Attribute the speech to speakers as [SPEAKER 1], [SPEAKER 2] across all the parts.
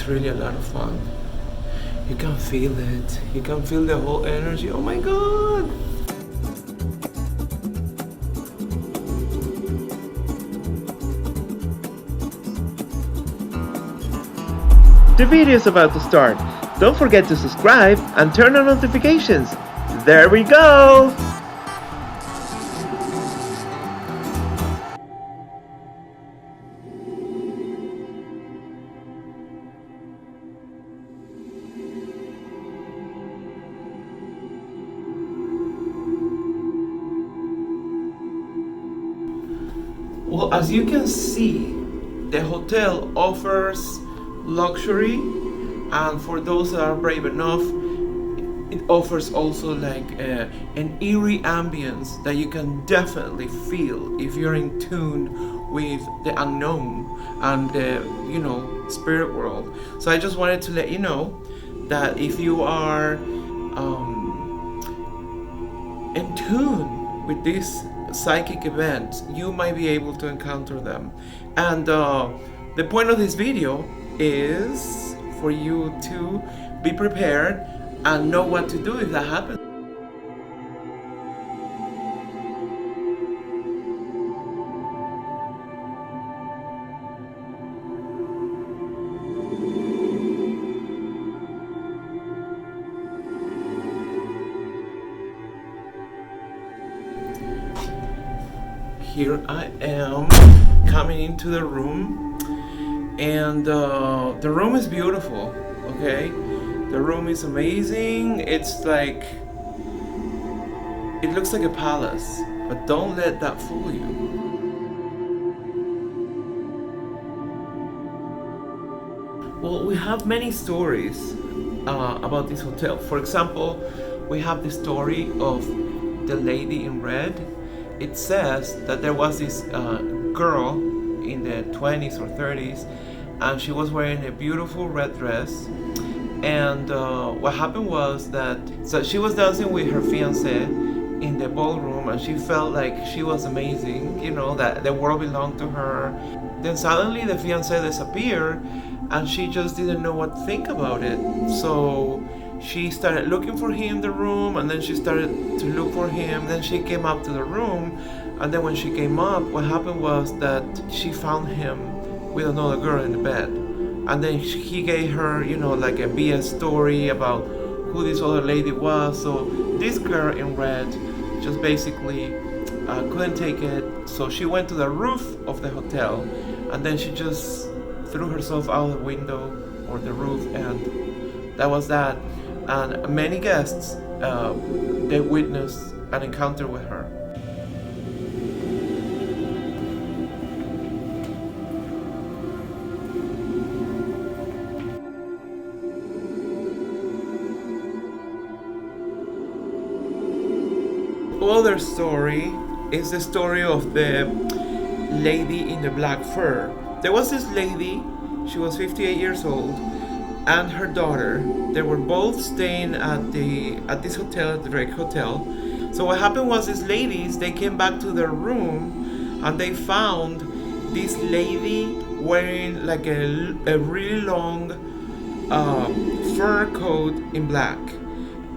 [SPEAKER 1] it's really a lot of fun. You can feel it. You can feel the whole energy. Oh my god! The video is about to start. Don't forget to subscribe and turn on notifications. There we go! Well, as you can see, the hotel offers luxury, and for those that are brave enough, it offers also like an eerie ambience that you can definitely feel if you're in tune with the unknown and the spirit world. So I just wanted to let you know that if you are in tune with this psychic event, you might be able to encounter them. And the point of this video is for you to be prepared and know what to do if that happens. Here I am coming into the room, and the room is beautiful, okay? The room is amazing. It's like, it looks like a palace, but don't let that fool you. Well, we have many stories about this hotel. For example, we have the story of the lady in red. It says that there was this girl in the 20s or 30s, and she was wearing a beautiful red dress. And what happened was that she was dancing with her fiance in the ballroom, and she felt like she was amazing, that the world belonged to her. Then suddenly the fiance disappeared, and she just didn't know what to think about it. So she started looking for him in the room, and then she started to look for him. Then she came up to the room, and then when she came up, what happened was that she found him with another girl in the bed. And then he gave her, like a BS story about who this other lady was. So this girl in red just basically couldn't take it. So she went to the roof of the hotel, and then she just threw herself out the window or the roof, and that was that. And many guests, they witnessed an encounter with her. Other story is the story of the lady in the black fur. There was this lady, she was 58 years old, and her daughter. They were both staying at this hotel, the Drake Hotel. So what happened was, these ladies, they came back to their room, and they found this lady wearing like a really long fur coat in black,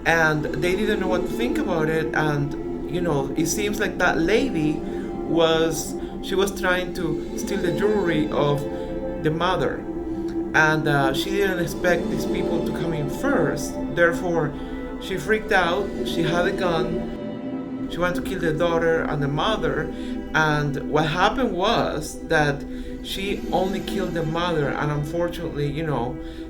[SPEAKER 1] and they didn't know what to think about it. And it seems like that lady was trying to steal the jewelry of the mother, and she didn't expect these people to come in first. Therefore, she freaked out. She had a gun. She wanted to kill the daughter and the mother. And what happened was that she only killed the mother, and unfortunately,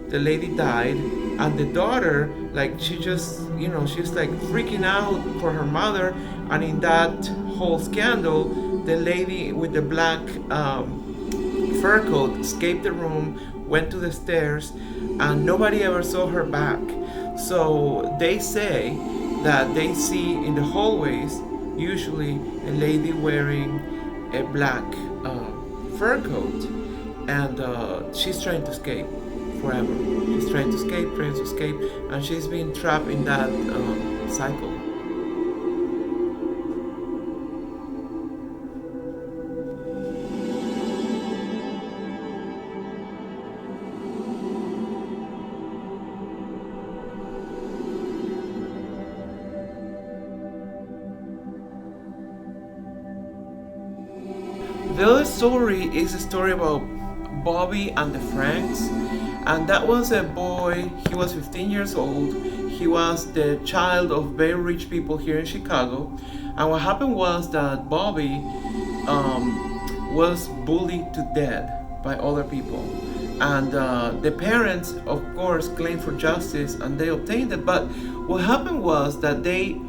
[SPEAKER 1] the lady died. And the daughter, like, she just, she's like freaking out for her mother. And in that whole scandal, the lady with the black fur coat escaped the room, went to the stairs, and nobody ever saw her back. So they say that they see in the hallways usually a lady wearing a black fur coat, and she's trying to escape forever. She's trying to escape, and she's been trapped in that cycle. The other story is a story about Bobby and the Franks, and that was a boy. He was 15 years old. He was the child of very rich people here in Chicago, and what happened was that Bobby was bullied to death by other people, and the parents, of course, claimed for justice, and they obtained it. But what happened was that they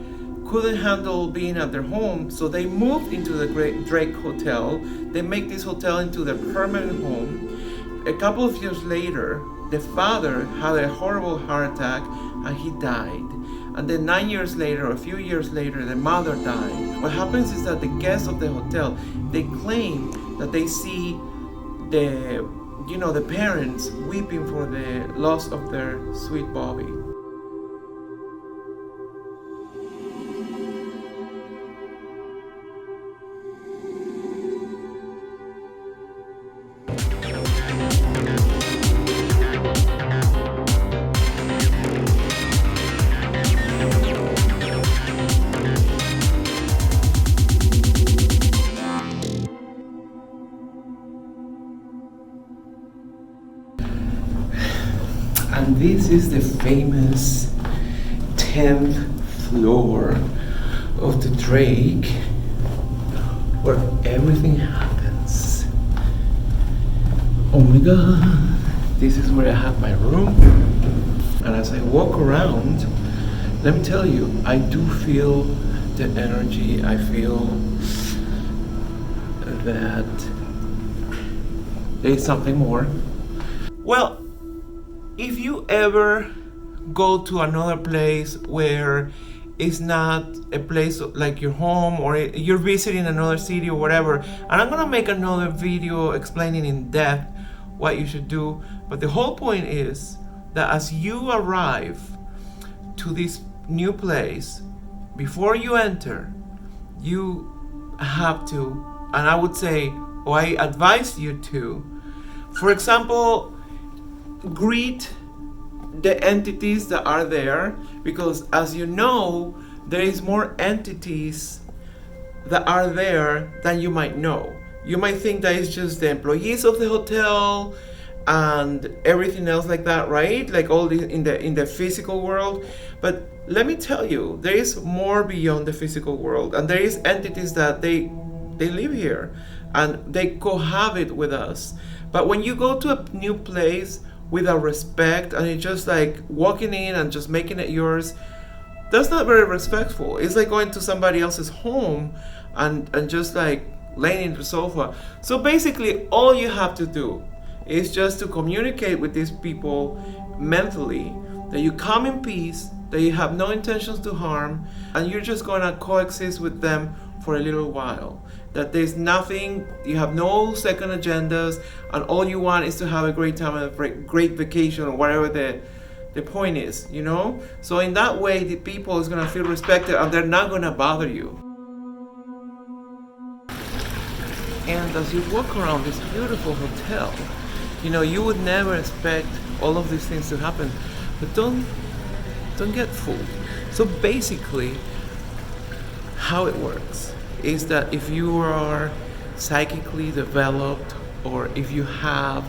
[SPEAKER 1] couldn't handle being at their home, so they moved into the Great Drake Hotel. They make this hotel into their permanent home. A couple of years later, the father had a horrible heart attack and he died. And then 9 years later, a few years later, the mother died. What happens is that the guests of the hotel, they claim that they see the parents weeping for the loss of their sweet Bobby. And this is the famous 10th floor of the Drake, where everything happens. Oh my god, this is where I have my room. And as I walk around, let me tell you, I do feel the energy. I feel that there's something more. Well, if you ever go to another place where it's not a place like your home, or you're visiting another city or whatever, and I'm gonna make another video explaining in depth what you should do, but the whole point is that as you arrive to this new place, before you enter, you have to, and I would say, or I advise you to, for example, greet the entities that are there, because as you know, there is more entities that are there than you might know. You might think that it's just the employees of the hotel and everything else like that, right? Like all the in the physical world. But let me tell you, there is more beyond the physical world, and there is entities that they live here and they cohabit with us. But when you go to a new place without respect, and it's just like walking in and just making it yours, that's not very respectful. It's like going to somebody else's home and just like laying in the sofa. So basically all you have to do is just to communicate with these people mentally, that you come in peace, that you have no intentions to harm, and you're just gonna coexist with them for a little while. That there's nothing, you have no second agendas, and all you want is to have a great time and a great vacation, or whatever the point is, you know? So in that way, the people is gonna feel respected and they're not gonna bother you. And as you walk around this beautiful hotel, you know, you would never expect all of these things to happen, but don't get fooled. So basically, how it works is that if you are psychically developed, or if you have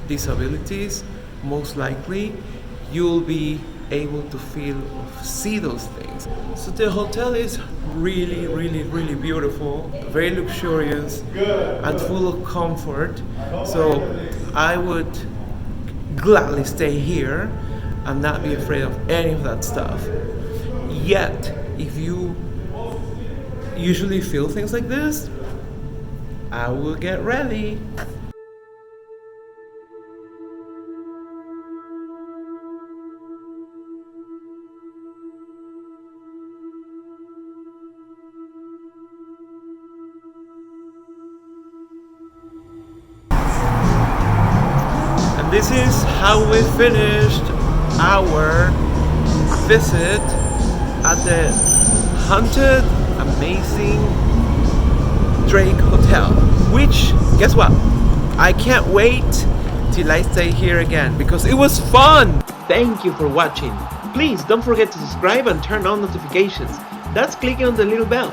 [SPEAKER 1] disabilities, most likely you'll be able to feel or see those things. So the hotel is really, really, really beautiful, very luxurious, and full of comfort. So I would gladly stay here and not be afraid of any of that stuff. Yet, if you usually feel things like this, I will get ready. And this is how we finished our visit at the haunted, amazing Drake Hotel, which, guess what? I can't wait till I stay here again, because it was fun! Thank you for watching. Please don't forget to subscribe and turn on notifications. That's clicking on the little bell.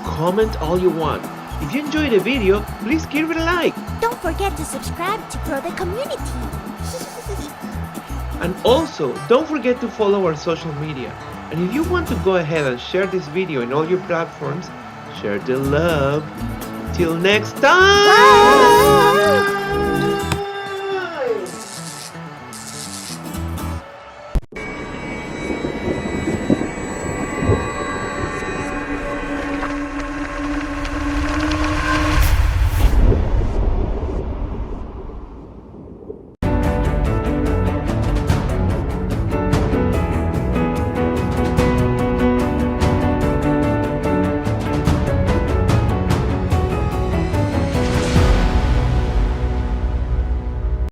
[SPEAKER 1] Comment all you want.
[SPEAKER 2] If you enjoyed the video, please give it a like.
[SPEAKER 3] Don't forget to subscribe to grow the community.
[SPEAKER 2] And also, don't forget to follow our social media. And if you want to go ahead and share this video in all your platforms, share the love. Till next time!
[SPEAKER 3] Bye!